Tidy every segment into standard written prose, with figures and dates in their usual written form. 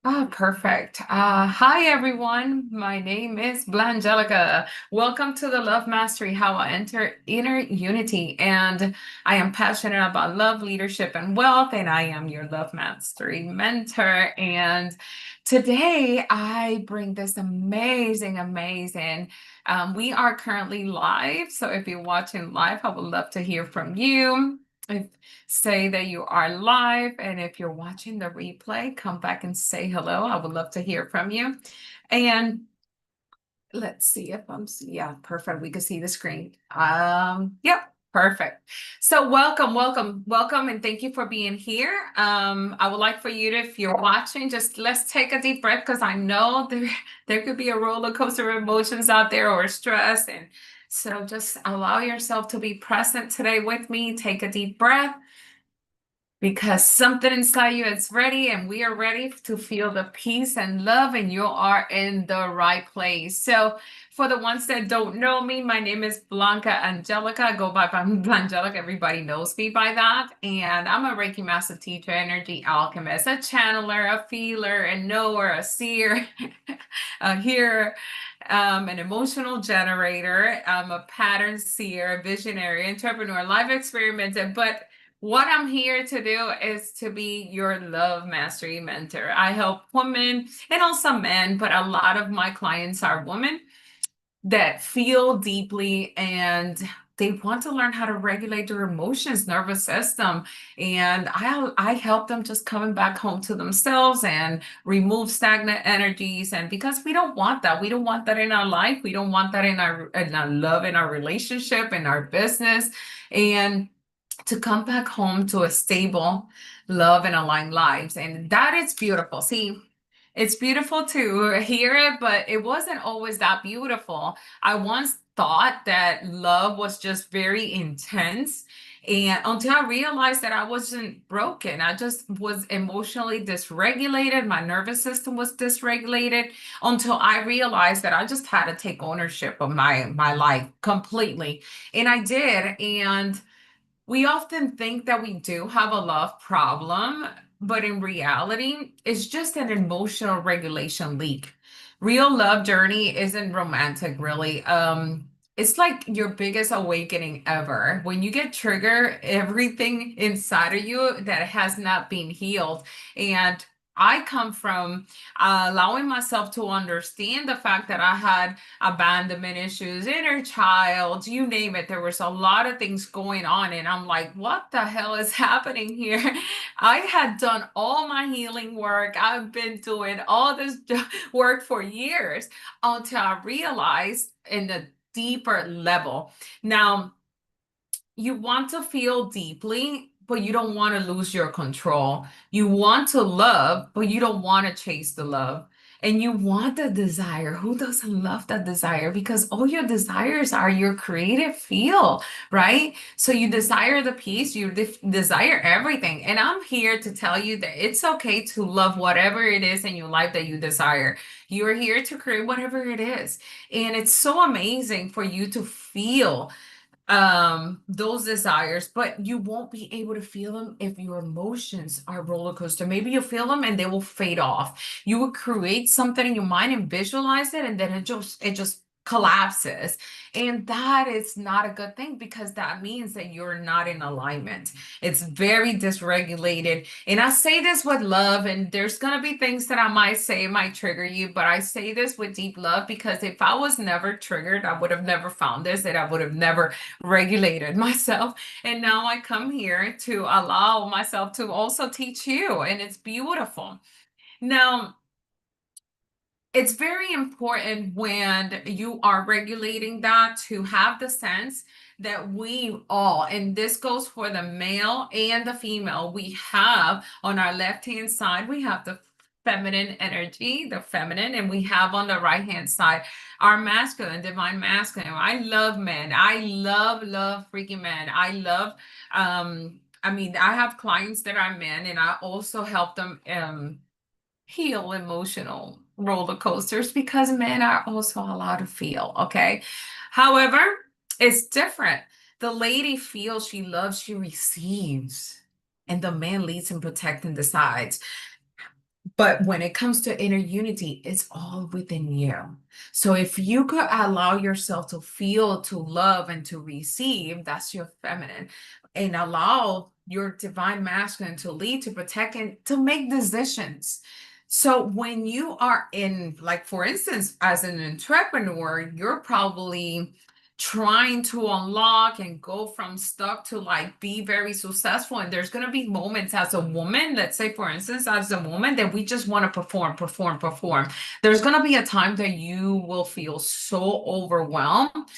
Oh, perfect. Hi, everyone. My name is Blangelica. Welcome to the Love Mastery, How I Enter Inner Unity. And I am passionate about love, leadership, and wealth. And I am your Love Mastery mentor. And today I bring this amazing. We are currently live. So if you're watching live, I would love to hear from you. If Say that you are live, and if you're watching the replay, come back and say hello. I would love to hear from you. And let's see if yeah, perfect. We can see the screen. Yep, perfect. So welcome, and thank you for being here. I would like for you to, if you're watching, just let's take a deep breath because I know there could be a roller coaster of emotions out there or stress, and so just allow yourself to be present today with me. Take a deep breath because something inside you is ready, and we are ready to feel the peace and love, and you are in the right place. So for the ones that don't know me, my name is Blanca Angelica. I go by Blangelica. Everybody knows me by that. And I'm a Reiki master teacher, energy alchemist, a channeler, a feeler, a knower, a seer, a hearer, an emotional generator. I'm a pattern seer, a visionary, entrepreneur, life experimenter. But what I'm here to do is to be your love mastery mentor. I help women and also men, but a lot of my clients are women that feel deeply and they want to learn how to regulate their emotions, nervous system. And I help them just coming back home to themselves and remove stagnant energies. And because we don't want that, we don't want that in our life. We don't want that in our love, in our relationship, in our business. And to come back home to a stable love and aligned lives. And that is beautiful. See, it's beautiful to hear it, but it wasn't always that beautiful. I once thought that love was just very intense. And until I realized that I wasn't broken, I just was emotionally dysregulated. My nervous system was dysregulated until I realized that I just had to take ownership of my life completely. And I did. And we often think that we do have a love problem, but in reality, it's just an emotional regulation leak. Real love journey isn't romantic, really. It's like your biggest awakening ever. When you get triggered, everything inside of you that has not been healed. And I come from allowing myself to understand the fact that I had abandonment issues, inner child, you name it. There was a lot of things going on. And I'm like, what the hell is happening here? I had done all my healing work. I've been doing all this work for years until I realized in the deeper level. Now, you want to feel deeply, but you don't want to lose your control. You want to love, but you don't want to chase the love. And you want the desire. Who doesn't love that desire? Because all your desires are your creative feel, right? So you desire the peace, you desire everything. And I'm here to tell you that it's okay to love whatever it is in your life that you desire. You're here to create whatever it is. And it's so amazing for you to feel those desires, but you won't be able to feel them if your emotions are roller coaster. Maybe you feel them and they will fade off. You will create something in your mind and visualize it, and then it just collapses. And that is not a good thing because that means that you're not in alignment. It's very dysregulated. And I say this with love, and there's gonna be things that I might say might trigger you, but I say this with deep love because if I was never triggered, I would have never found this, and I would have never regulated myself. And now I come here to allow myself to also teach you, and it's beautiful. Now, it's very important when you are regulating that to have the sense that we all, and this goes for the male and the female, we have on our left hand side, we have the feminine energy, the feminine, and we have on the right hand side our masculine, divine masculine. I love men. I love freaking men. I mean, I have clients that are men, and I also help them heal emotional roller coasters because men are also allowed to feel, okay? However, it's different. The lady feels, she loves, she receives, and the man leads and protects and decides. But when it comes to inner unity, it's all within you. So if you could allow yourself to feel, to love, and to receive, that's your feminine, and allow your divine masculine to lead, to protect, and to make decisions. So when you are in, like, for instance, as an entrepreneur, you're probably trying to unlock and go from stuck to like be very successful. And there's going to be moments as a woman, let's say, for instance, as a woman, that we just want to perform, perform, perform. There's going to be a time that you will feel so overwhelmed,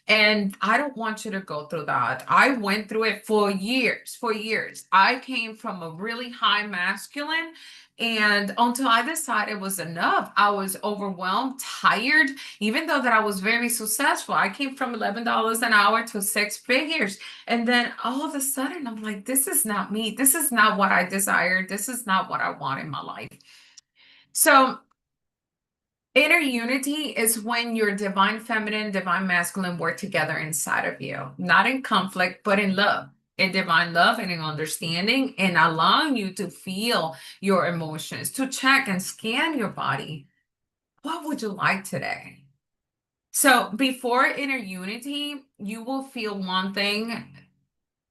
and I don't want you to go through that. I went through it for years, for years. I came from a really high masculine, and until I decided it was enough, I was overwhelmed, tired, even though that I was very successful. I came from $11 an hour to six figures. And then all of a sudden, I'm like, this is not me. This is not what I desired. This is not what I want in my life. So inner unity is when your divine feminine, divine masculine work together inside of you, not in conflict, but in love, in divine love and in understanding, and allowing you to feel your emotions, to check and scan your body. What would you like today? So before inner unity, you will feel one thing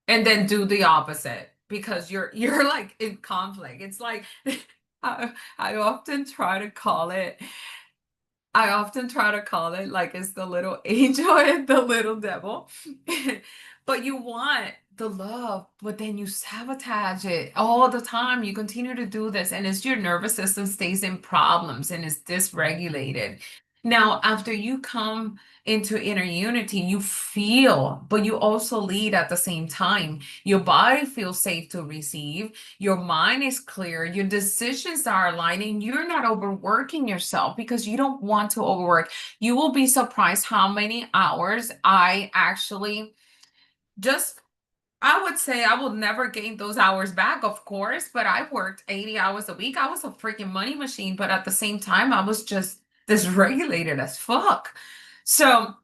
and then do the opposite because you're like in conflict. It's like I often try to call it I often try to call it like it's the little angel and the little devil. But you want the love, but then you sabotage it all the time. You continue to do this, and it's your nervous system stays in problems and is dysregulated. Now, after you come into inner unity, you feel, but you also lead at the same time. Your body feels safe to receive, your mind is clear, your decisions are aligning, you're not overworking yourself because you don't want to overwork. You will be surprised how many hours I actually just, I would say I will never gain those hours back, of course, but I worked 80 hours a week. I was a freaking money machine, but at the same time, I was just dysregulated as fuck. So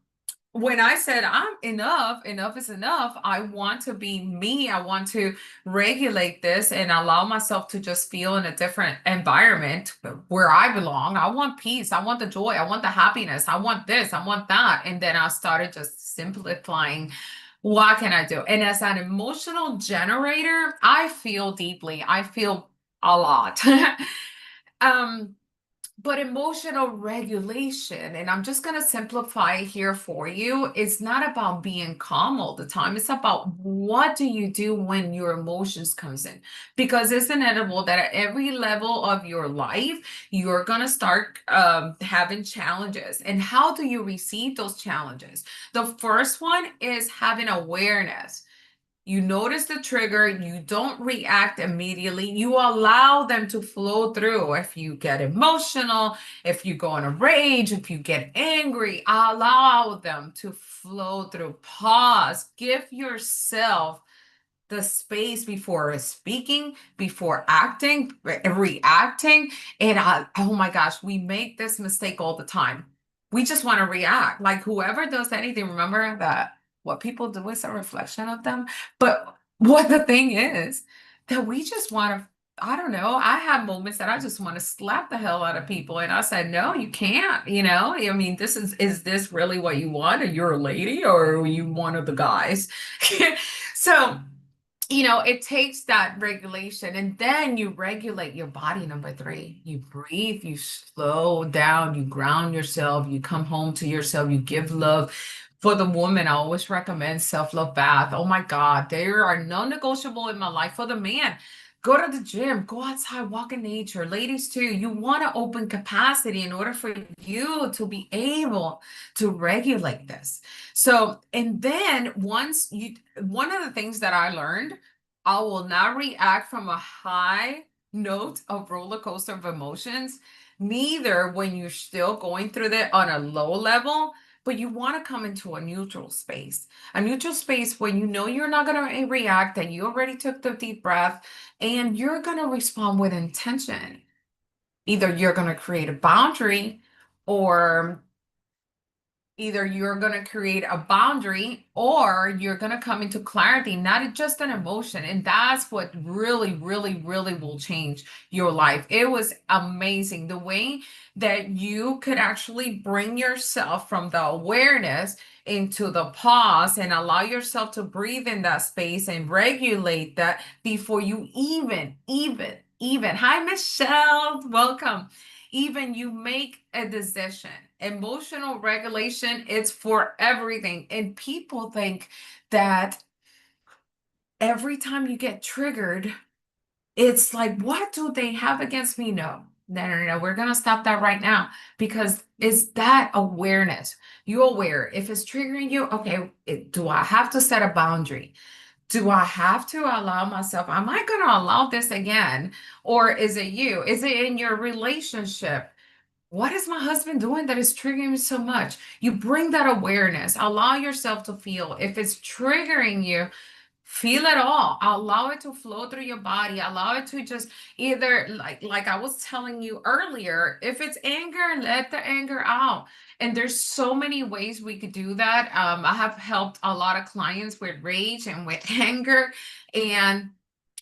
when I said I'm enough, enough is enough, I want to be me. I want to regulate this and allow myself to just feel in a different environment where I belong. I want peace. I want the joy. I want the happiness. I want this. I want that. And then I started just simplifying. What can I do? And as an emotional generator, I feel deeply. I feel a lot. um, but emotional regulation, and I'm just going to simplify it here for you, it's not about being calm all the time. It's about what do you do when your emotions comes in? Because it's inevitable that at every level of your life, you're going to start having challenges. And how do you receive those challenges? The first one is having awareness. You notice the trigger, you don't react immediately. You allow them to flow through. If you get emotional, if you go in a rage, if you get angry, allow them to flow through. Pause. Give yourself the space before speaking, before acting, reacting. And oh my gosh, we make this mistake all the time. We just want to react. Like whoever does anything, remember that what people do is a reflection of them. But what the thing is that we just want to, I don't know. I have moments that I just want to slap the hell out of people. And I said, no, you can't, you know? I mean, is this really what you want? Are you a lady or are you one of the guys? So it takes that regulation, and then you regulate your body. Number three, you breathe, you slow down, you ground yourself, you come home to yourself, you give love. For the woman, I always recommend self-love bath. Oh my God, there are non-negotiable in my life. For the man, go to the gym, go outside, walk in nature. Ladies too, you want to open capacity in order for you to be able to regulate this. So, and then one of the things that I learned, I will not react from a high note of roller coaster of emotions, neither when you're still going through that on a low level, but you want to come into a neutral space when you know you're not going to react and you already took the deep breath and you're going to respond with intention. Either you're going to create a boundary or Either you're going to create a boundary or you're going to come into clarity, not just an emotion. And that's what really, really, really will change your life. It was amazing the way that you could actually bring yourself from the awareness into the pause and allow yourself to breathe in that space and regulate that before you even. Hi, Michelle. Welcome. Even you make a decision. Emotional regulation is for everything. And people think that every time you get triggered, it's like, what do they have against me? No, no, no, no. We're going to stop that right now because it's that awareness. You're aware. If it's triggering you, okay, do I have to set a boundary? Do I have to allow myself? Am I going to allow this again? Or is it you? Is it in your relationship? What is my husband doing that is triggering me so much? You bring that awareness, allow yourself to feel. If it's triggering you, feel it all. Allow it to flow through your body. Allow it to just either like I was telling you earlier, if it's anger, let the anger out. And there's so many ways we could do that. I have helped a lot of clients with rage and with anger. And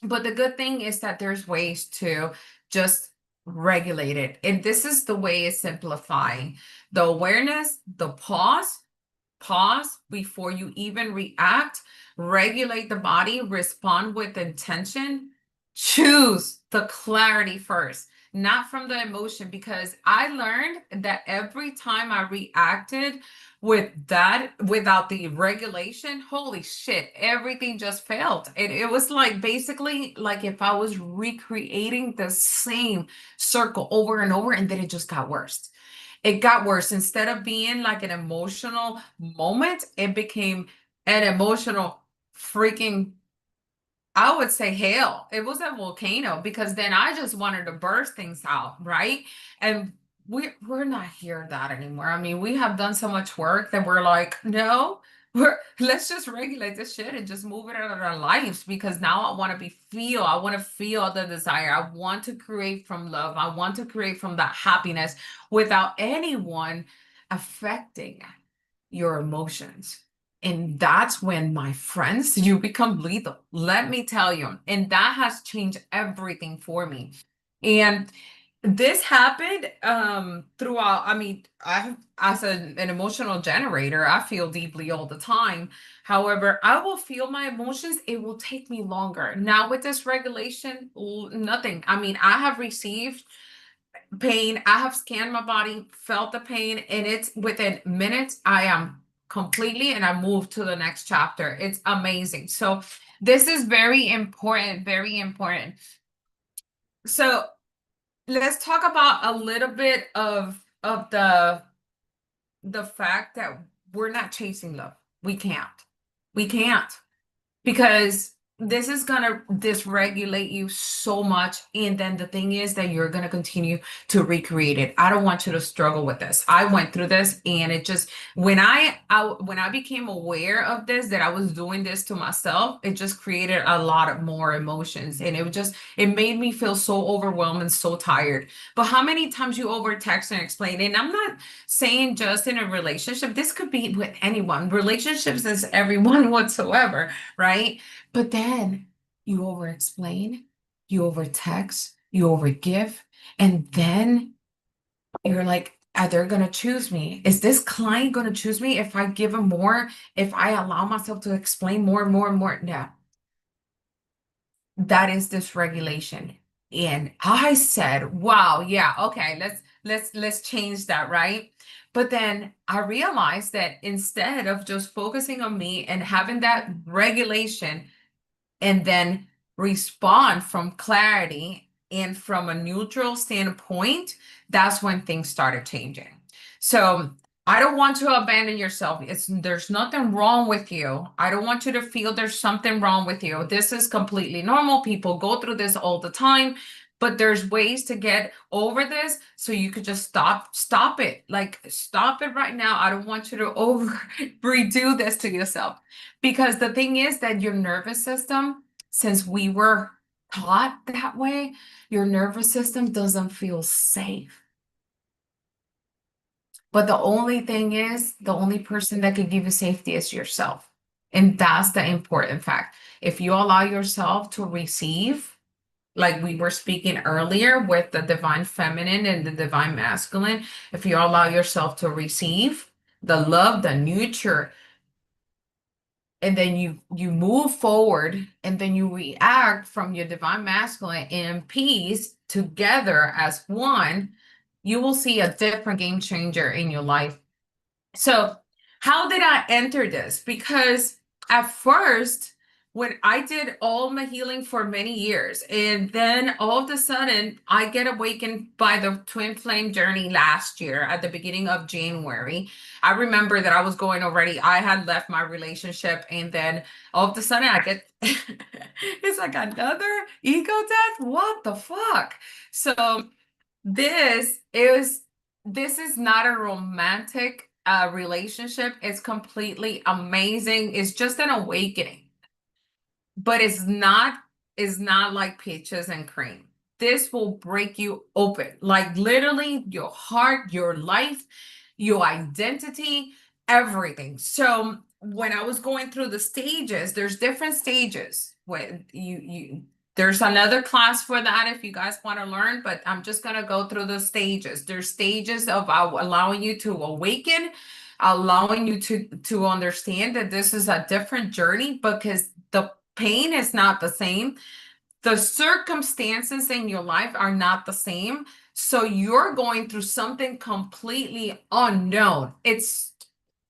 but the good thing is that there's ways to just regulate it. And this is the way it's simplifying the awareness, the pause before you even react, regulate the body, respond with intention, choose the clarity first, not from the emotion. Because I learned that every time I reacted with that without the regulation, holy shit, everything just failed. It was like basically like if I was recreating the same circle over and over, and then it just got worse. It got worse. Instead of being like an emotional moment, it became an emotional freaking, I would say, hell. It was a volcano because then I just wanted to burst things out, right? And we're not here that anymore. I mean, we have done so much work that we're like, no, let's just regulate this shit and just move it out of our lives because now I want to I want to feel the desire. I want to create from love. I want to create from that happiness without anyone affecting your emotions. And that's when, my friends, you become lethal. Let me tell you. And that has changed everything for me. And this happened throughout. I mean, as an emotional generator, I feel deeply all the time. However, I will feel my emotions. It will take me longer. Now with this regulation, nothing. I mean, I have received pain. I have scanned my body, felt the pain, and it's within minutes. I am completely, and I move to the next chapter. It's amazing. So this is very important, very important. So let's talk about a little bit of the fact that we're not chasing love. We can't. We can't because this is going to dysregulate you so much. And then the thing is that you're going to continue to recreate it. I don't want you to struggle with this. I went through this, and it just, when I became aware of this, that I was doing this to myself, it just created a lot of more emotions. And it made me feel so overwhelmed and so tired. But how many times you over text and explain? And I'm not saying just in a relationship, this could be with anyone. Relationships is everyone whatsoever, right? But then you over explain, you over text, you over give, and then you're like, are they going to choose me? Is this client going to choose me if I give them more, if I allow myself to explain more and more and more? No, that is dysregulation. And I said, wow, yeah, okay, let's change that, right? But then I realized that instead of just focusing on me and having that regulation, and then respond from clarity and from a neutral standpoint, that's when things started changing. So I don't want to abandon yourself. There's nothing wrong with you. I don't want you to feel there's something wrong with you. This is completely normal. People go through this all the time, but there's ways to get over this so you could just stop it. Like stop it right now. I don't want you to over redo this to yourself. Because the thing is that your nervous system, since we were taught that way, your nervous system doesn't feel safe. But the only thing is, the only person that can give you safety is yourself. And that's the important fact. If you allow yourself to receive, like we were speaking earlier with the divine feminine and the divine masculine, if you allow yourself to receive the love, the nurture, and then you move forward and then you react from your divine masculine in peace together as one, you will see a different game changer in your life. So, how did I enter this? Because at first, when I did all my healing for many years, and then all of a sudden, I get awakened by the twin flame journey last year at the beginning of January. I remember that I was going already, I had left my relationship, and then all of a sudden, I get it's like another ego death. What the fuck? So, this is this is not a romantic relationship. It's completely amazing. It's just an awakening, but it's not like peaches and cream. This will break you open, like literally your heart, your life, your identity, everything. So when I was going through the stages, there's different stages. When you there's another class for that if you guys want to learn, but I'm just gonna go through the stages. There's stages of allowing you to awaken, allowing you to understand that this is a different journey because the pain is not the same. The circumstances in your life are not the same. So you're going through something completely unknown.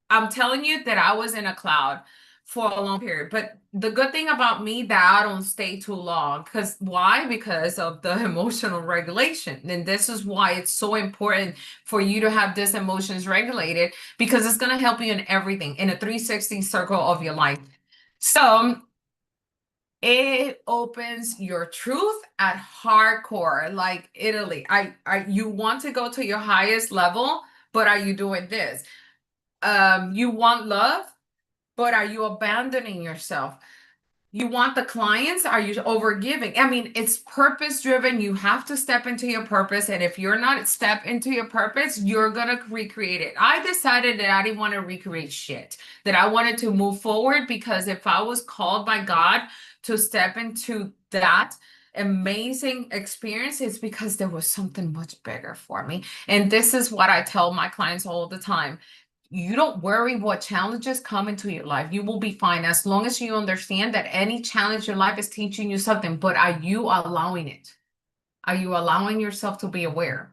I'm telling you that I was in a cloud for a long period. But the good thing about me that I don't stay too long. Because why? Because of the emotional regulation. And this is why it's so important for you to have these emotions regulated, because it's going to help you in everything, in a 360 circle of your life. So it opens your truth at hardcore, like Italy. You want to go to your highest level, but are you doing this? You want love, but are you abandoning yourself? You want the clients, are you overgiving? I mean, it's purpose driven. You have to step into your purpose. And if you're not step into your purpose, you're gonna recreate it. I decided that I didn't want to recreate shit, that I wanted to move forward, because if I was called by God to step into that amazing experience, it's because there was something much bigger for me. And this is what I tell my clients all the time. You don't worry what challenges come into your life. You will be fine as long as you understand that any challenge in life is teaching you something. But are you allowing it? Are you allowing yourself to be aware?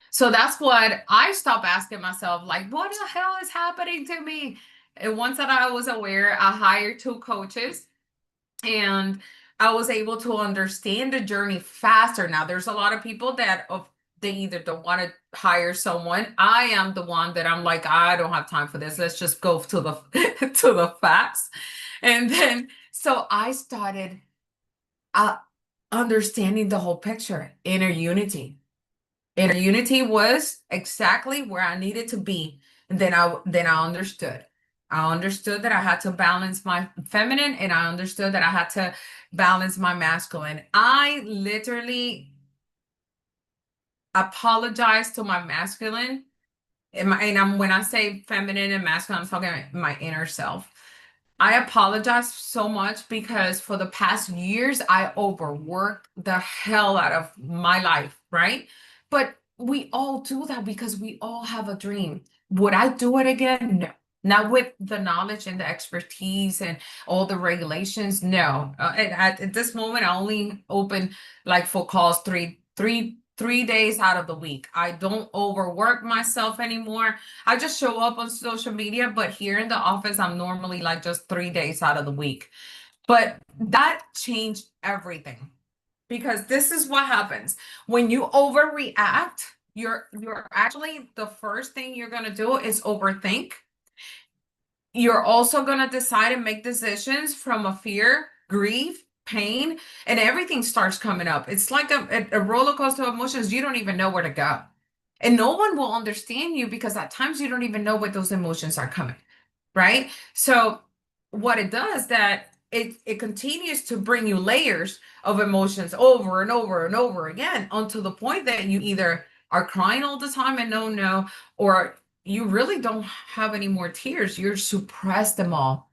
So that's what I stopped asking myself, like, what the hell is happening to me? And once that I was aware, I hired 2 coaches, and I was able to understand the journey faster. Now, there's a lot of people that they either don't want to hire someone. I am the one that I'm like, I don't have time for this. Let's just go to the to the facts. And then so I started uh, understanding the whole picture. Inner unity. Inner unity was exactly where I needed to be. And then I understood. I understood that I had to balance my feminine, and I understood that I had to balance my masculine. I literally apologized to my masculine. When I say feminine and masculine, I'm talking about my inner self. I apologize so much because for the past years, I overworked the hell out of my life, right? But we all do that because we all have a dream. Would I do it again? No. Not with the knowledge and the expertise and all the regulations. No. At this moment, I only open like for calls three days out of the week. I don't overwork myself anymore. I just show up on social media, but here in the office, I'm normally like just 3 days out of the week. But that changed everything, because this is what happens when you overreact. You're actually, the first thing you're gonna do is overthink. You're also gonna decide and make decisions from a fear, grief, pain, and everything starts coming up. It's like a roller coaster of emotions. You don't even know where to go. And no one will understand you because at times you don't even know what those emotions are coming, right? So what it does, that it continues to bring you layers of emotions over and over and over again, until the point that you either are crying all the time and don't know, or you really don't have any more tears. You're suppressed them all.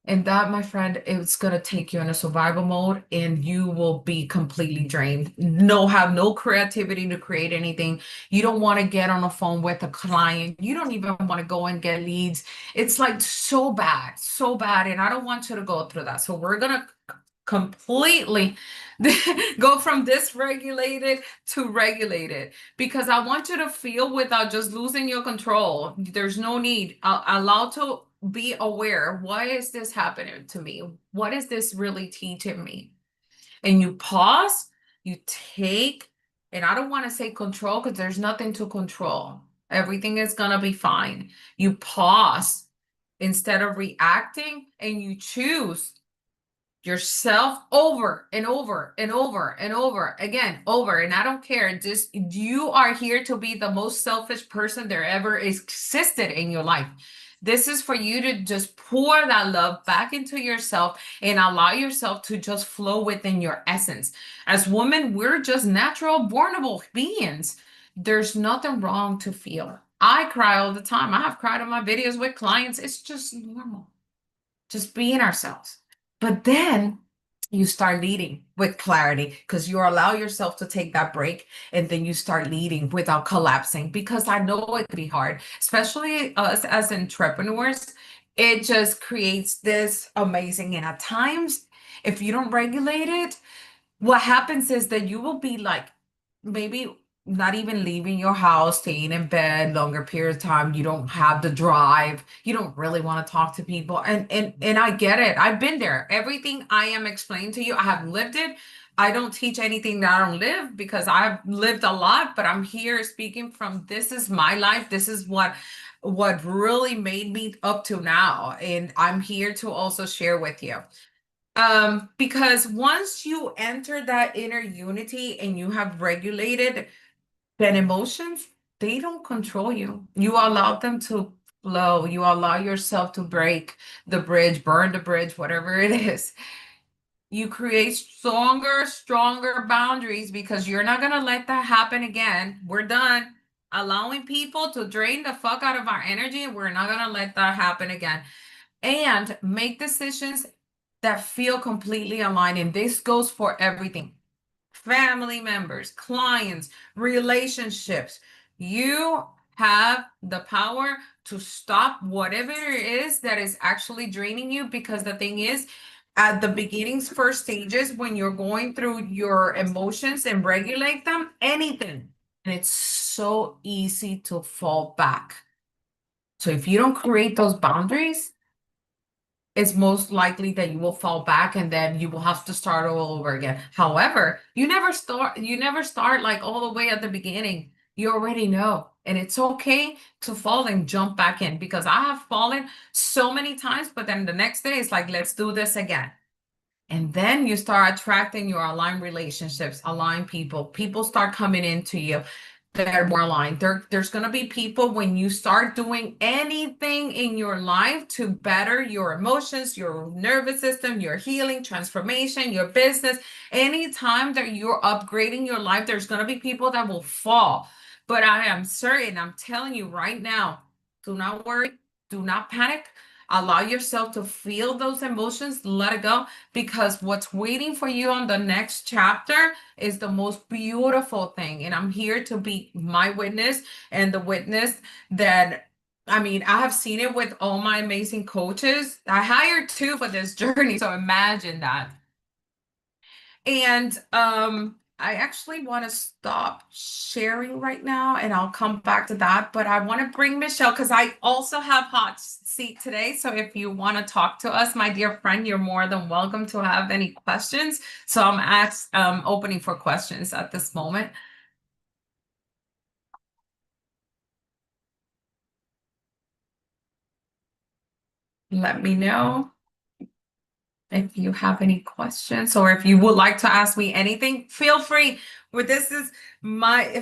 And that, my friend, it's gonna take you in a survival mode and you will be completely drained. No, have no creativity to create anything. You don't want to get on the phone with a client. You don't even want to go and get leads. It's like so bad, so bad. And I don't want you to go through that. So we're gonna completely go from dysregulated to regulated because I want you to feel without just losing your control. There's no need. Allow to be aware. Why is this happening to me? What is this really teaching me? And you pause, you take, and I don't want to say control because there's nothing to control. Everything is going to be fine. You pause instead of reacting and you choose yourself over and over and over and over again over, and I don't care, just you are here to be the most selfish person there ever existed in your life. This is for you to just pour that love back into yourself and allow yourself to just flow within your essence. As women, we're just natural bornable beings. There's nothing wrong to feel. I cry all the time. I have cried on my videos with clients. It's just normal, just being ourselves. But then you start leading with clarity because you allow yourself to take that break and then you start leading without collapsing. Because I know it can be hard, especially us as entrepreneurs. It just creates this amazing, and at times, if you don't regulate it, what happens is that you will be like maybe not even leaving your house, staying in bed longer period of time. You don't have the drive. You don't really want to talk to people. And I get it. I've been there. Everything I am explaining to you, I have lived it. I don't teach anything that I don't live because I've lived a lot, but I'm here speaking from this is my life. This is what really made me up to now. And I'm here to also share with you. Because once you enter that inner unity and you have regulated, then emotions, they don't control you. You allow them to flow. You allow yourself to break the bridge, burn the bridge, whatever it is. You create stronger boundaries because you're not going to let that happen again. We're done allowing people to drain the fuck out of our energy. We're not going to let that happen again. And make decisions that feel completely aligned. And this goes for everything: family members, clients, relationships. You have the power to stop whatever it is that is actually draining you. Because the thing is, at the beginnings, first stages, when you're going through your emotions and regulate them, anything, and it's so easy to fall back. So if you don't create those boundaries, it's most likely that you will fall back and then you will have to start all over again. However, you never start like all the way at the beginning. You already know. And it's okay to fall and jump back in because I have fallen so many times, but then the next day it's like, let's do this again. And then you start attracting your aligned relationships, aligned people. People start coming into you that are more aligned. There's going to be people when you start doing anything in your life to better your emotions, your nervous system, your healing, transformation, your business. Anytime that you're upgrading your life, there's going to be people that will fall. But I am certain, I'm telling you right now, do not worry, do not panic. Allow yourself to feel those emotions, let it go, because what's waiting for you on the next chapter is the most beautiful thing. And I'm here to be my witness and the witness that, I mean, I have seen it with all my amazing coaches. I hired two for this journey, so imagine that. And I actually want to stop sharing right now and I'll come back to that. But I want to bring Michelle because I also have hot seat today. So if you want to talk to us, my dear friend, you're more than welcome to have any questions. So I'm opening for questions at this moment. Let me know if you have any questions or if you would like to ask me anything, feel free. Well, this is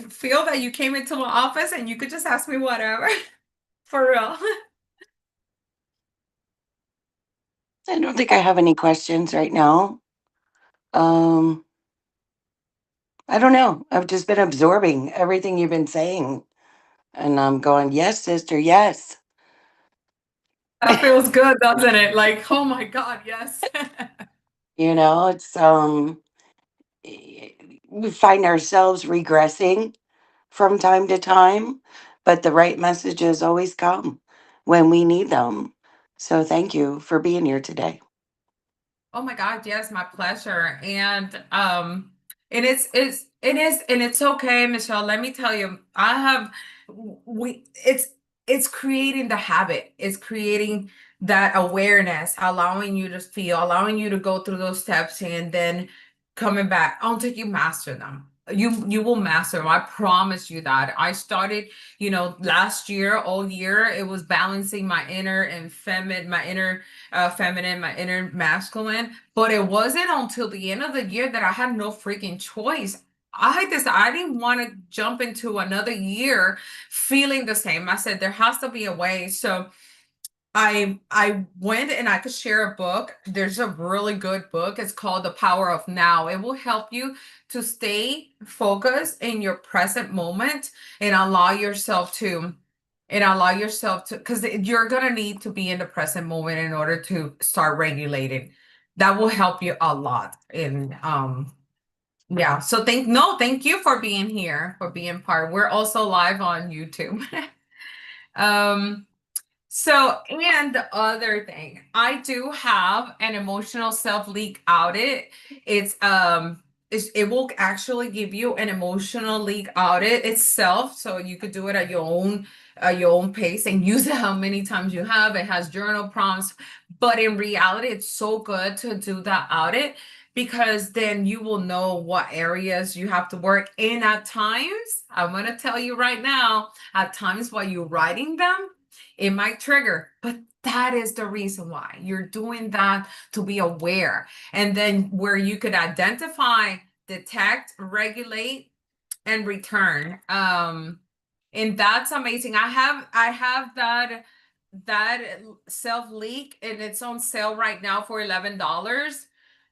feel that you came into my office and you could just ask me whatever. For real. I don't think I have any questions right now. Um, I don't know. I've just been absorbing everything you've been saying. And I'm going, yes, sister, yes. That feels good, doesn't it? Like, oh my God, yes. It's we find ourselves regressing from time to time, but the right messages always come when we need them. So thank you for being here today. Oh my God, yes, my pleasure. And it's okay, Michelle. Let me tell you, I have we it's creating the habit. It's creating that awareness, allowing you to feel, allowing you to go through those steps and then coming back until you master them. You will master them. I promise you that. I started, last year, all year, it was balancing my inner and feminine, my inner feminine, my inner masculine. But it wasn't until the end of the year that I had no freaking choice. I didn't want to jump into another year feeling the same. I said there has to be a way. So I went and I could share a book. There's a really good book. It's called The Power of Now. It will help you to stay focused in your present moment and allow yourself to, because you're gonna need to be in the present moment in order to start regulating. That will help you a lot. And yeah. So thank you for being here, for being part. We're also live on YouTube. um and the other thing, I do have an emotional self-leak audit. It will actually give you an emotional leak audit itself, so you could do it at your own pace and use it how many times you have. It has journal prompts, but in reality, it's so good to do that audit because then you will know what areas you have to work in at times. I'm gonna tell you right now, at times while you're writing them it might trigger, but that is the reason why you're doing that to be aware. And then where you could identify, detect, regulate, and return. And that's amazing. I have that self leak and it's on sale right now for $11.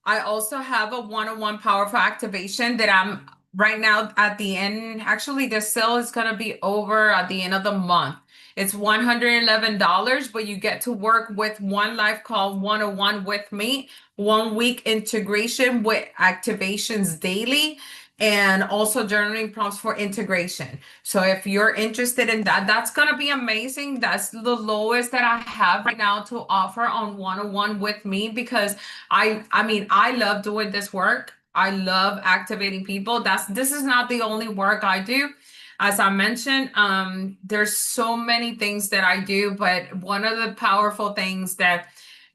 I also have a one-on-one powerful activation that I'm right now at the end. Actually, the sale is gonna be over at the end of the month. It's $111, but you get to work with one live call one-on-one with me, 1 week integration with activations daily, and also journaling prompts for integration. So if you're interested in that, that's going to be amazing. That's the lowest that I have right now to offer on one-on-one with me because I mean, I love doing this work. I love activating people. This is not the only work I do. As I mentioned, there's so many things that I do, but one of the powerful things that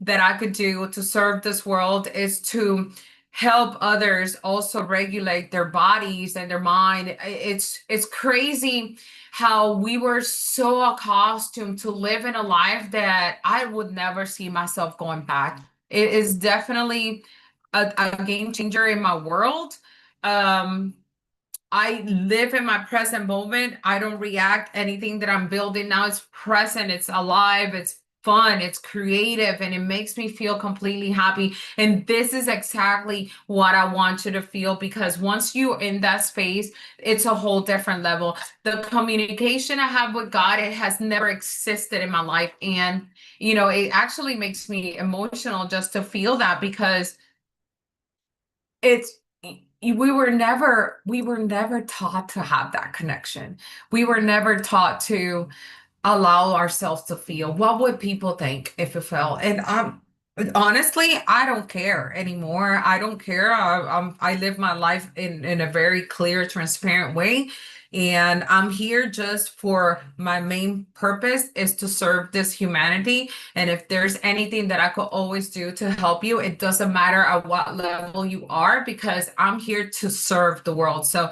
I could do to serve this world is to help others also regulate their bodies and their mind. It's crazy how we were so accustomed to live in a life that I would never see myself going back. It is definitely a game changer in my world. Um, I live in my present moment. I don't react. Anything that I'm building now is present, it's alive, it's fun, it's creative, and it makes me feel completely happy. And this is exactly what I want you to feel because once you're in that space, it's a whole different level. The communication I have with God, it has never existed in my life. And, it actually makes me emotional just to feel that because it's we were never taught to have that connection. We were never taught to allow ourselves to feel. What would people think if it felt? And honestly, I don't care anymore. I don't care. I live my life in a very clear, transparent way. And I'm here just for my main purpose is to serve this humanity. And if there's anything that I could always do to help you, it doesn't matter at what level you are, because I'm here to serve the world. So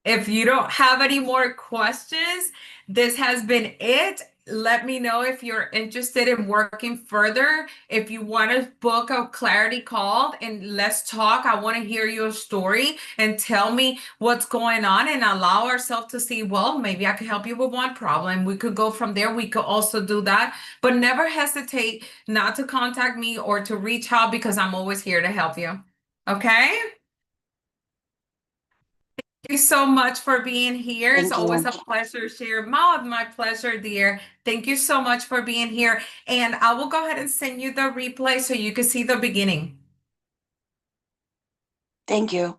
if you don't have any more questions, this has been it. Let me know if you're interested in working further. If you want to book a clarity call and let's talk, I want to hear your story and tell me what's going on and allow ourselves to see, well, maybe I could help you with one problem. We could go from there. We could also do that, but never hesitate not to contact me or to reach out because I'm always here to help you. Okay? you so much for being here. It's Thank always you. a pleasure, share. My pleasure, dear. Thank you so much for being here. And I will go ahead and send you the replay so you can see the beginning. Thank you.